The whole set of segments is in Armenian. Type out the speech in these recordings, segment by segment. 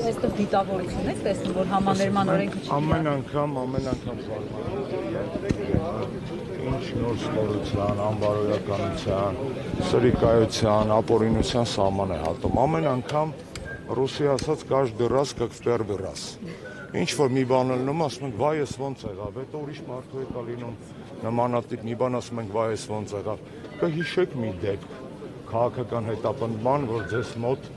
Այստեղ դիտավորություն եք տեսնում, որ համաներման օրենքը չի ամեն անգամ ինչ նոր ստորության, անբարոյականության, սրիկայության, ապօրինության սահման է հատում։ Ամեն անգամ ռուսի ասած каждый раз как в первый раз։ Ինչ որ մի բան լինում, ասում ենք վայ էս ոնց եղավ, հետո ուրիշ մարդու հետ լինում նմանատիպ մի բան, ասում ենք վայ էս ոնց եղավ։ Կհիշեք մի դեպք քաղաքական հետապնդման, որ ձեզ մոտ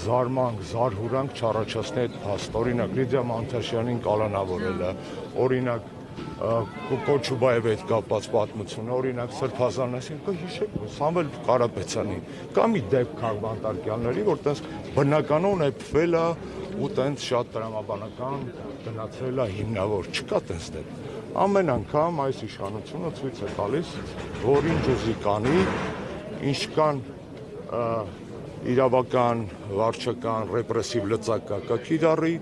զարմանք, զարհուրանք չառաջացնի այդ փաստ։ Օրինակ Լիդիա Մանթաշյանին կալանավորելը, օրինակ Կոչուբայևի հետ կապված պատմությունը, օրինակ Սրբազանեսին, կհիշեք Սամվել Կարապետյանին, կա մի դեպք քաղբանտարկյալների, որ տես բնականon էփվել է ու տենց շատ տրամաբանական գնացել է հիմնավոր, չկա տես դեպք։ Ամեն անգամ այս իշխանությունը ցույց է տալիս, որ ինչ ուզի կանի, ինչ կան իրավական, վարչական, ռեպրեսիվ լծակա կա կիրառի,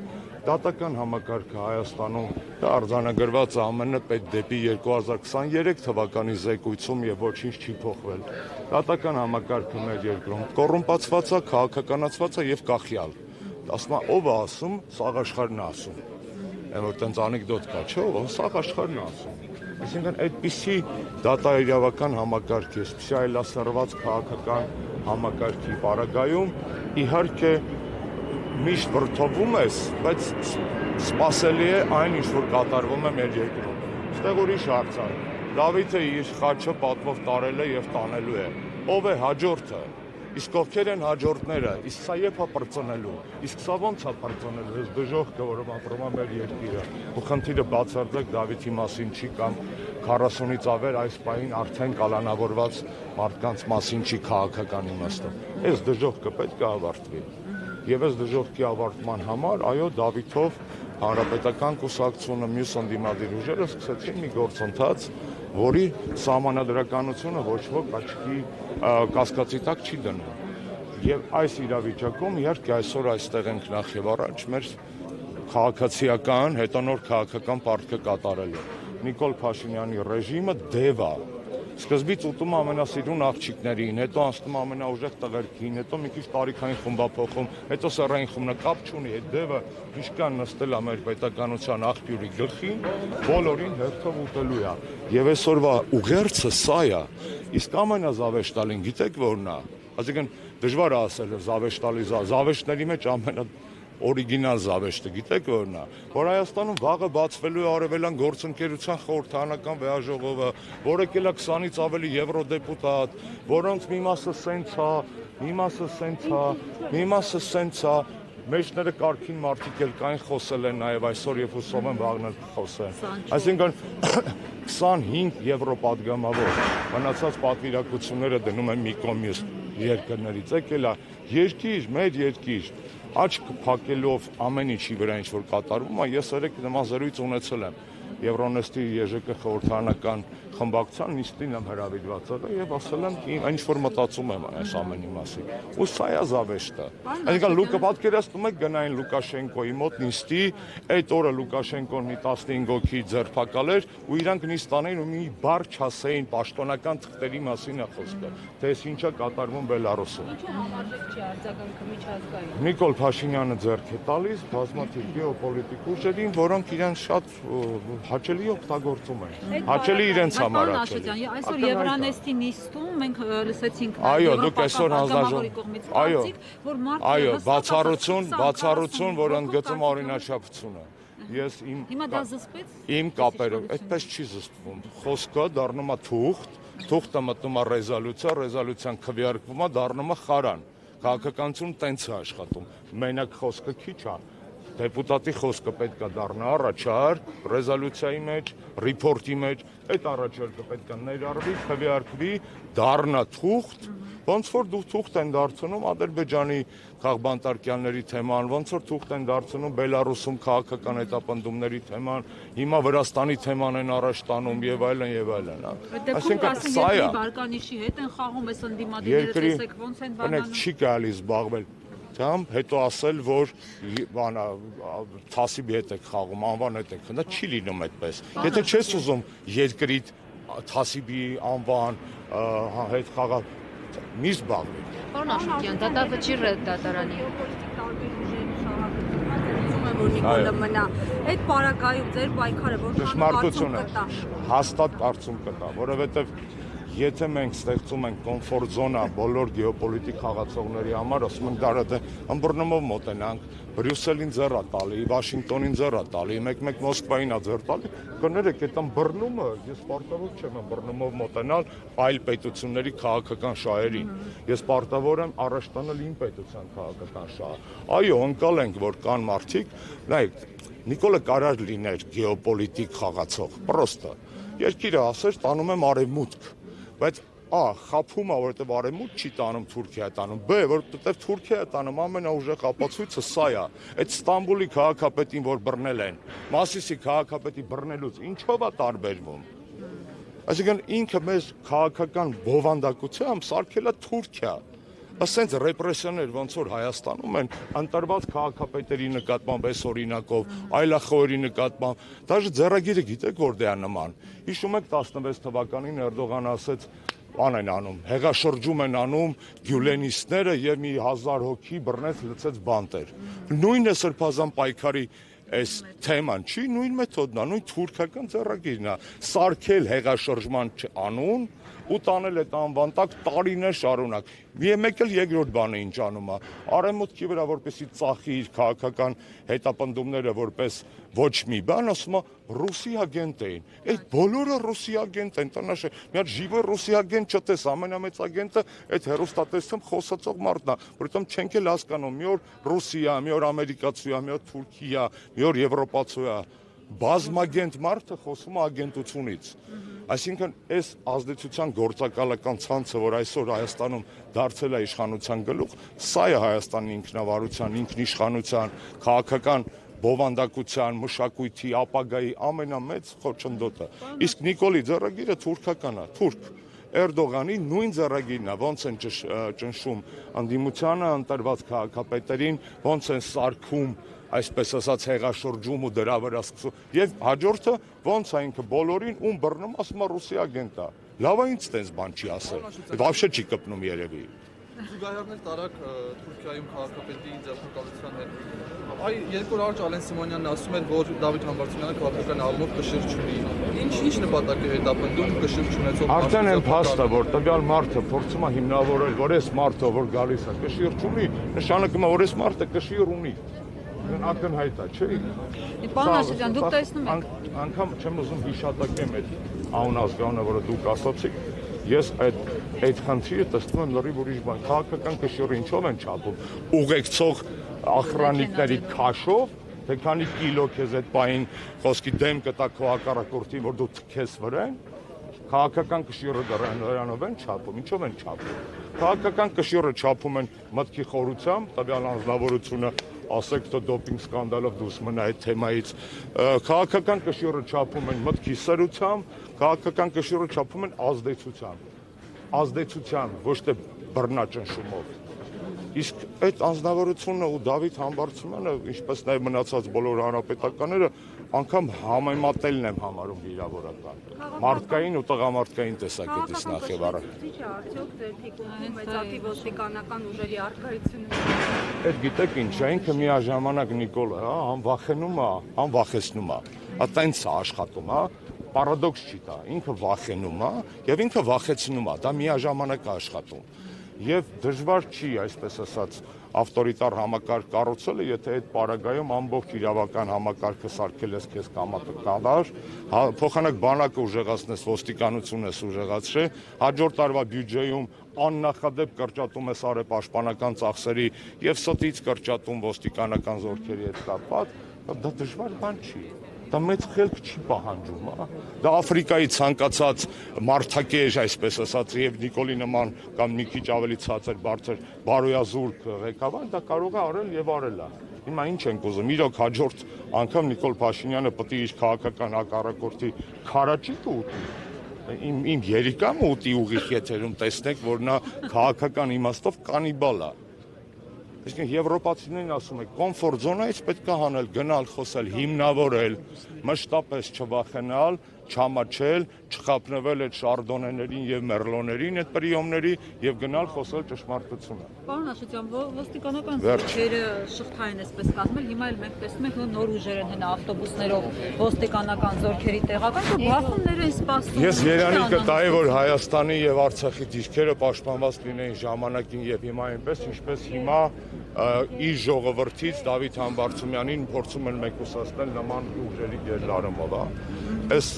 դատական համակարգը Հայաստանում արձանագրված ԱՄՆ պետ դեպի 2023 թվականի զեկույցում եւ ոչինչ չի փոխվել։ Դատական համակարգը մեր երկրում կոռումպացված է, քաղաքականացված է եւ կախյալ։ Ասում ով է ասում, սաղ աշխարհն է ասում։ Որ տենց անեկդոտ կա, չէ՞, սաղ աշխարհն է ասում։ Այսինքն այդպիսի դատաիրավական համակարգի, այսպիսի այլասերված քաղաքական համակարգի պարագայում իհարկե միշտ վրդովում ես, բայց սպասելի է այն, ինչ որ կատարվում է մեր երկրում։ Այստեղ ուրիշ հարց է։ Դավիթը իր խաչը պատվով տարել է եւ տանելու է։ Ով է հաջորդը։ Իսկ ովքեր են հաջորդները, իսկ սա երբ է պրծնելու, իսկ սա ոնց է պրծնելու, այս դժոխքը, որով ապրում է մեր երկիրը։ Ու խնդիրը բացարձակ Դավիթի մասին չի կամ 40-ից ավել այս պահին արդեն կալանավորված մարդկանց մասին չի քաղաքական իմաստով։ Այս դժոխքը պետք է ավարտվի։ Եվ այս դժոխքի ավարտման համար, այո, Դավիթով հանրապետական կուսակցությունը, մյուս ընդդիմադիր ուժերը սկսեցին մի գործընթաց, որի սահմանադրականությունը ոչ ոք աչքի կասկածի տակ չի դնում։ Եվ այս իրավիճակում իհարկե այսօր այստեղ ենք նախ եւ առաջ մեր քաղաքացիական, հետոնոր քաղաքական պարտքը կատարելու։ Նիկոլ Փաշինյանի ռեժիմը դև է։ Սկզբից ուտում ամենասիրուն աղջիկներին, հետո անցնում ամենաուժեղ տղերքին, հետո մի քիչ տարիքային խմբափոխում, հետո սեռային խումնը կապ չունի, այդ դևը ինչքան նստել է մեր պետականության աղբյուրի գլխին, բոլորին հերթով ուտելու է։ Եվ այսօրվա ուղերձը սա է։ Իսկ ամենազավեշտալին գիտեք որն է։ Այսինքն դժվար է ասել զավեշտալի, զավեշտների մեջ օրիգինալ զավեշտը գիտեք որն է, որ Հայաստանում վաղը բացվելու է Արևելյան գործընկերության խորհրդարանական վեաժողովը, որը կելա 20-ից ավելի եվրոդեպուտատ, որոնց մի մասը սենց է, մի մասը սենց է, մի մասը սենց է, մեջները կարգին մարդիկ էլ կային խոսել են նաև այսօր եւ հուսով եմ վաղն էլ խոսեն։ Այսինքն 25 եվրո պատգամավոր մնացած պատվիրակությունները դնում են մի կողմից երկրներից, եկել է երկիր, մեր երկիր, աչք փակելով ամեն ինչի վրա ինչ որ կատարվում է, ես երեք նման զրույց ունեցել եմ Եվրոնեստի ԵԺԿ խորհրդարանական խմբակցության նիստին եմ հրավիրված եղել եւ ասել եմ ինչ որ մտածում եմ այս ամենի մասին։ Ու սա է զավեշտը։ Այսինքն Լուկա պատկերացնում եք գնային Լուկաշենկոյի մոտ նիստի, այդ օրը Լուկաշենկոն մի 15 հոգի ձերբակալ էր ու իրանք նիստ անեին ու մի բառ չասեին պաշտոնական թղթերի մասին է խոսքը, թե այս ինչա կատարվում Բելարուսում։ Ինչու համարժեք չի արձագանքը միջազգային։ Նիկոլ Փաշինյանը ձեռք է տալիս բազմաթիվ գեոպոլիտիկ ուժերին, որոնք իրենց շատ հաճելի օգտագործում են։ Հաճելի իրենց համար հաճելի։ Այսօր Եվրանեստի նիստում մենք լսեցինք այո, դուք այսօր հանձնաժողովի որ այո, բացառություն, որ ընդգծում օրինաչափությունը։ Ես հիմա դա զսպեց։ Իմ կապերով այդպես չի զսպվում։ Խոսքը դառնում է թուղթ, թուղթը մտնում է ռեզոլյուցիա, ռեզոլյուցիան քվեարկվում է, դառնում է խարան։ Քաղաքականությունը տենց է աշխատում։ Մենակ խոսքը քիչ է։ Դեպուտատի խոսքը պետք է դառնա առաջարկ, ռեզոլյուցիայի մեջ, ռիփորտի մեջ, այդ առաջարկը պետք է ներառվի, քվեարկվի, դառնա թուղթ, ոնց որ դու թուղթ են դարձնում Ադրբեջանի քաղբանտարկյալների թեման, ոնց որ թուղթ են դարձնում Բելարուսում քաղաքական հետապնդումների թեման, հիմա Վրաստանի թեման են առաջ տանում եւ այլն եւ այլն, Այսինքն սա է։ Բալկանիշի հետ են խաղում այս ընդդիմադիրները, տեսեք ոնց են բանանում։ Չի կարելի զբաղվել հետո ասել, որ թասիբի հետ եք խաղում, անվան հետ եք խնդա, չի լինում այդպես։ Եթե չես ուզում երկրի թասիբի անվան հետ խաղալ, մի զբաղվեք։ Պարոն Աշոտյան, դատավճիռը դատարանի։ որ Նիկոլը մնա։ Այդ պարագայում ձեր պայքարը որքան կարծում կտա։ Հաստատ կարծում կտա, որովհետև եթե մենք ստեղծում ենք կոմֆորտ զոնա բոլոր գեոպոլիտիկ խաղացողների համար, ասում ենք դարը ըմբռնումով մոտենանք, Բրյուսելին ձեռ է տալի, Վաշինգտոնին ձեռ է տալի, մեկ Մոսկվային է ձեռ տալի, կներեք, այդ ըմբռնումը, ես պարտավոր չեմ ըմբռնումով մոտենալ այլ պետությունների քաղաքական շահերին։ Ես պարտավոր եմ առաջ տանել իմ պետության քաղաքական շահը։ Այո, ընկալ ենք, որ կան մարդիկ, նայեք, Նիկոլը կարար լիներ գեոպոլիտիկ խաղացող, պրոստը։ Երկիրը ասեր, տանում եմ արևմուտք, բայց խափում է, որովհետև արևմուտք չի տանում, Թուրքիա է տանում, B, որովհետև Թուրքիա է տանում, ամենաուժեղ ապացույցը սա է, այդ Ստամբուլի քաղաքապետին, որ բռնել են, Մասիսի քաղաքապետի բռնելուց ինչով է տարբերվում։ Այսինքն ինքը մեզ քաղաքական բովանդակությամբ սարքել է Թուրքիա։ Ասենց ռեպրեսիաներ ոնց որ Հայաստանում են ընտրված քաղաքապետերի նկատմամբ այս օրինակով, այլախոհերի նկատմամբ, դաժե ձեռագիրը գիտեք որտե է նման։ Հիշում եք 16 թվականին Էրդողանը ասեց բան են անում, հեղաշրջում են անում գյուլենիստները եւ մի 1000 հոգի բռնեց լցեց բանտեր։ Նույնը սրբազան պայքարի այս թեման չի, նույն մեթոդն է, նույն թուրքական ձեռագիրն է, սարքել հեղաշրջման անուն ու տանել այդ անվան տակ տարիներ շարունակ։ Մեկ էլ երկրորդ բանը ինչ անում է, արևմուտքի վրա որպեսի ծախի իր քաղաքական հետապնդումները որպես ոչ մի բան, ասում է ռուսի ագենտ էին։ Այդ բոլորը ռուսի ագենտ են, տնաշե։ Մի հատ ժիվը ռուսի ագենտ չտես, ամենամեծ ագենտը այդ հեռուստատեսում խոսացող մարդն է, որովհետև չենք էլ հասկանում, մի օր Ռուսիա, մի օր ամերիկացու է, մի օր Թուրքիա, մի օր եվրոպացու է։ Բազմագենտ մարդը խոսում է ագենտությունից։ Այսինքն այս ազդեցության գործակալական ցանցը, որ այսօր Հայաստանում դարձել է իշխանության գլուխ, սա է Հայաստանի ինքնավարության, ինքնիշխանության, քաղաքական բովանդակության, մշակույթի, ապագայի ամենամեծ խոչընդոտը։ Իսկ Նիկոլի ձեռագիրը թուրքական է, թուրք։ Էրդողանի նույն ձեռագիրն է, ոնց են ճնշում ընդդիմությանը, ընտրված քաղաքապետերին, ոնց են սարքում այսպես ասած հեղաշրջում ու դրա վրա սկսում։ Եվ հաջորդը ոնց է ինքը բոլորին ում բռնում, ասում է ռուսի ագենտ է։ Լավ է ինձ տես բան չի ասել։ Вообще չի կպնում երևի։ Զուգահեռներ տարակ Թուրքիայում քաղաքապետի ձեռնարկության հետ։ Այ երկու օր առաջ Ալեն Սիմոնյանն ասում էր, որ Դավիթ Համբարձումյանը քաղաքական առումով կշիռ չունի։ Ինչ նպատակ է հետապնդում կշիռ չունեցող։ Արդեն այն փաստ է, որ տվյալ մարդը փորձում է հիմնավորել, որ այս մարդը որ գալիս է կշիռ չունի, նշանակում է, որ այս մարդը կշիռ ունի։ Ակնհայտ է, չէ՞։ Պարոն Աշոտյան, դուք տեսնում եք։ Անգամ չեմ ուզում հիշատակեմ այդ անազգանը, որը դուք ասացիք, ես այդ խնդիրը տեսնում եմ լրիվ ուրիշ բան։ Քաղաքական կշիռը ինչով են չափում։ Ուղեկցող ախրանիկների քաշով, թե քանի կիլո քեզ այդ պահին խոսքի դեմ կտա քո հակառակորդին, որ դու թքես վրան։ Քաղաքական կշիռը դրանով են չափում, ինչով են չափում։ Քաղաքական կշիռը չափում են մտքի խորությամբ, տվյալ անձնավորությունը ասեք թե դոպինգ սկանդալով դուրս մնա այդ թեմայից, քաղաքական կշիռը չափում են մտքի սրությամբ, քաղաքական կշիռը չափում են ազդեցությամբ, ոչ թե բռնաճնշումով։ Իսկ այդ անձնավորությունը ու Դավիթ Համբարձումյանը, ինչպես նաև մնացած բոլոր հանրապետականները, անգամ համեմատելն եմ համարում վիրավորական։ Մարդկային ու տղամարդկային տեսակետից նախ եւ առաջ։ Ինչ է արդյոք ձեր թիկունքում մեծաթիվ ոստիկանական ուժերի առկայությունը։ Այդ գիտեք ինչ է, ինքը միաժամանակ Նիկոլը, անվախենում է, անվախեցնում է։ Ատենց է աշխատում, պարադոքս չի դա, ինքը վախենում է եւ ինքը վախեցնում է, դա միաժամանակ է աշխատում։ Եվ դժվար չի, այսպես ասած, ավտորիտար համակարգ կառուցելը, եթե այդ պարագայում ամբողջ իրավական համակարգը սարքել ես քեզ կամատկադար, փոխանակ բանակը ուժեղացնես, ոստիկանությունը ուժեղացրե, հաջորդ տարվա բյուջեում աննախադեպ կրճատում ես արևպաշտպանական ծախսերի եւ ստից կրճատում ոստիկանական զորքերի հետ կապված, դա դժվար բան չի։ Դա մեծ խելք չի պահանջում, դա Աֆրիկայի ցանկացած մարդակեր, այսպես ասած, եւ Նիկոլի նման կամ մի քիչ ավելի ցածր բարձր բարոյազուրկ ղեկավար, դա կարող է արել եւ արել է։ Հիմա ինչ ենք ուզում, իրոք հաջորդ անգամ Նիկոլ Փաշինյանը պետք է իր քաղաքական հակառակորդի քարաճիտ ուտի։ Իմ երիկամը ուտի ուղիղ եթերում տեսնեք, որ նա քաղաքական իմաստով կանիբալ է։ Այսինքն եվրոպացիներն ասում են, կոմֆորտ զոնայից պետք է հանել, գնալ, խոսել, հիմնավորել, մշտապես չվախենալ, չամաչել, չխափնվել այդ շարդոնեներին եւ մերլոներին, այդ պրիոմների եւ գնալ խոսել ճշմարտությունը։ Պարոն Աշոտյան, ոստիկանական զորքերը շղթային էսպես կազմել, հիմա էլ մենք տեսնում ենք նոր ուժեր են հնա ավտոբուսներով ոստիկանական զորքերի տեղական ու բախումներ են սպասում։ Ես երանի կտայի, որ Հայաստանի եւ Արցախի դիրքերը պաշտպանված լինեին ժամանակին եւ հիմա այնպես, ինչպես հիմա իր ժողովրդից Դավիթ Համբարձումյանին փորձում են մեկուսացնել նման ուժերի գերլարումով, Այս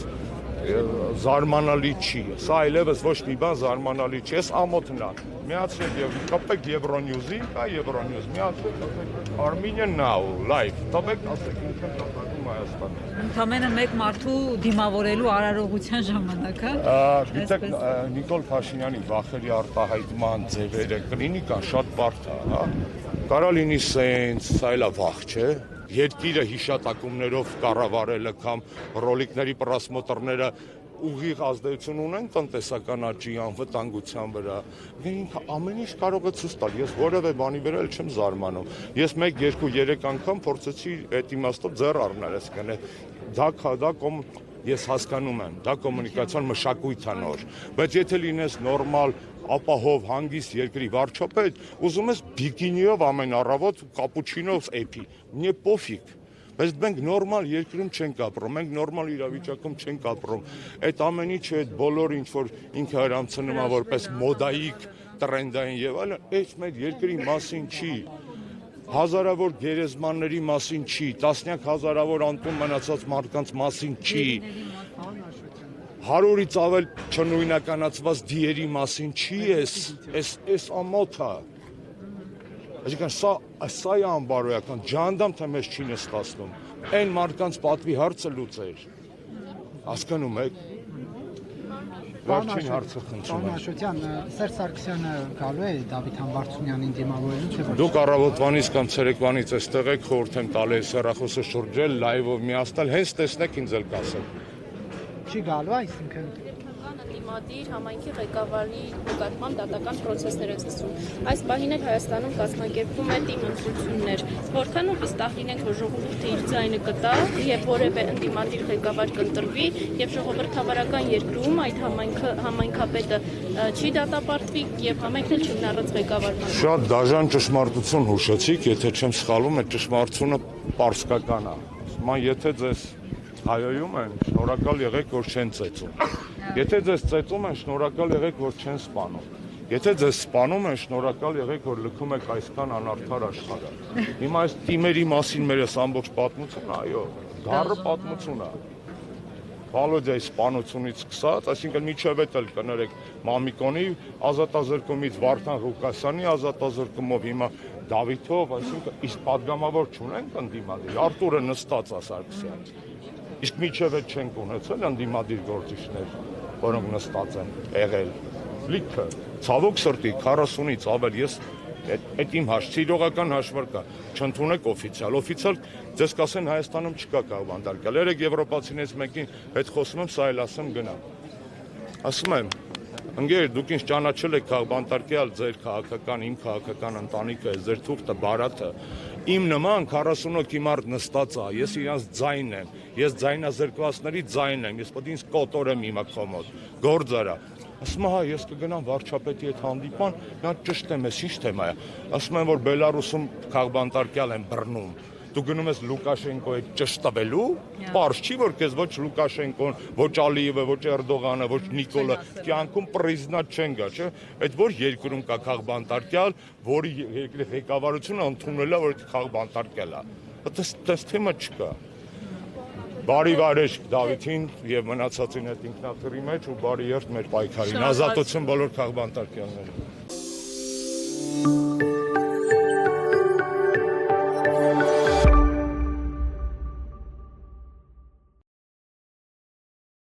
զարմանալի չի, սա այլևս ոչ մի բան զարմանալի չի, այս ամոթն է, միացրեք եւ կապեք Euronews-ի, կա Euronews, միացրեք կապեք Armenian Now, live, տվեք ասեք ինչ են կապակում Հայաստանը։ Ընդամենը մեկ մարդու դիմավորելու արարողության ժամանակ, Գիտեք, Նիկոլ Փաշինյանի վախերի արտահայտման ձևերը կլինիկան շատ բարդ է, հա։ Կարա լինի սենց, սա էլ վախ չէ։ Երկիրը հիշատակումներով կառավարելը կամ ռոլիկների պրասմոտրները ուղիղ ազդեցություն ունեն տնտեսական աճի անվտանգության վրա։ Ինքը ամեն ինչ կարող է ցույց տալ։ Ես որևէ բանի վրա չեմ զարմանում։ Ես 1, 2, 3 անգամ փորձեցի այդ իմաստով ձեռ առնել, այսինքն ես հասկանում եմ, դա կոմունիկացիոն մշակույթ է նոր, բայց եթե լինես նորմալ ապահով հանգիստ երկրի վարչապետ, ուզում ես բիկինիով ամեն առավոտ կապուչինով էփի, мне пофиг, բայց մենք նորմալ երկրում չենք ապրում, մենք նորմալ իրավիճակում չենք ապրում, այդ ամեն ինչը, այդ բոլոր ինչ որ ինքը հրամցնում է որպես մոդայիկ, տրենդային եւ այլն, այդ մեր երկրի մասին չի։ Հազարավոր գերեզմանների մասին չի, տասնյակ հազարավոր անտուն մնացած մարդկանց մասին չի, 100-ից ավել չնույնականացված դիերի մասին չի, այս ամոթը, այսինքն սա է անբարոյական, ջանդամ թե մեզ չի նստացնում, այն մարդկանց պատվի հարցը լուծեր, հասկանում եք, վերջին հարցը խնդրում եմ։ Պարոն Աշոտյան, Սերժ Սարգսյանը գալու է Դավիթ Համբարձումյանին դիմավորելու, թե ոչ։ Դուք առավոտվանից կամ ցերեկվանից այստեղ եք, խորհուրդ եմ տալիս հեռախոսը շրջել, լայվով միացնել, հենց տեսնեք ինձ էլ կասեք։ Չի գալու, այսինքն Դիմադիր համայնքի ղեկավարի նկատմամբ դատական պրոցեսներ է ցույցում։ Այս պահին էլ Հայաստանում կազմակերպվում է թիմ ընտրություններ։ Որքան ու վստահ լինենք, որ ժողովուրդը իր ձայնը կտա եւ որևէ ընդդիմադիր ղեկավար կընտրվի եւ ժողովրդավարական երկրում այդ համայնքապետը չի դատապարտվի եւ համայնքն էլ չի հնարած ղեկավարման։ Շատ դաժան ճշմարտություն հուշեցիք, եթե չեմ սխալվում, այդ ճշմարտությունը պարսկական է։ Ման եթե ձեզ հայոյում են, շնորհակալ եղեք, որ չեն ծեծում։ Եթե ձեզ ծեծում են, շնորհակալ եղեք, որ չեն սպանում։ Եթե ձեզ սպանում են, շնորհակալ եղեք, որ լքում եք այսքան անարդար աշխարհը։ Հիմա այս թիմերի մասին մեր ամբողջ պատմությունը, այո, դառը պատմություն է։ Վալոդիայի սպանությունից սկսած, այսինքն միջև էլ կներեք Մամիկոնի ազատազրկումից Վարդան Ղուկասյանի ազատազրկումով հիմա Դավիթով, այսինքն իսկ падգամավոր չունենք ընդդիմադիր։ Արտուրը նստած է Սարգսյան։ Իսկ միջև էլ չենք ունեցել ընդդիմադիր գործիչներ, որոնք նստած են եղել։ Լիքը, ցավոք սրտի 40-ից ավել ես այդ իմ սիրողական հաշվարկա, չընդունեք օֆիցիալ ձեզ կասեն Հայաստանում չկա քաղբանտարկյալ, երեք եվրոպացիներից մեկին հետ խոսում եմ, սա էլ ասեմ գնամ։ Ասում եմ, ընկեր, դուք ինձ ճանաչել եք քաղբանտարկյալ, ձեր քաղաքական, իմ քաղաքական ընտանիքը, ձեր թուղթը, բարաթը, իմ նման 40 հոգի մարդ նստած է, ես իրանց ձայնն եմ, ես ձայնազրկվածների ձայնն եմ, ես պետք է ինձ կոտորեմ հիմա կոմոդ, գործարա։ Ասում եմ, հա, ես կգնամ վարչապետի հետ հանդիպան, նա ճշտ եմ, ես ինչ թեմա է։ Ասում եմ, որ Բելարուսում քաղբանտարկյալ են բռնում։ Դու գնում ես Լուկաշենկոյի ճշտվելու, պարզ չի, որ քեզ ոչ Լուկաշենկոն, ոչ Ալիևը, ոչ Էրդողանը, ոչ Նիկոլը կյանքում պրեզիդենտ չեն գա, չէ՞։ Այդ որ երկրում կա քաղբանտարկյալ, որի երկրի ղեկավարությունը ընդունել է, որ քաղբանտարկյալ է։ Այդպես թեմա չկա։ Բարի վարեժք Դավիթին եւ մնացածին հետ ինքնաթիռի մեջ ու բարի երթ մեր պայքարին։ Ազատություն բոլոր քաղբանտարկյալներին։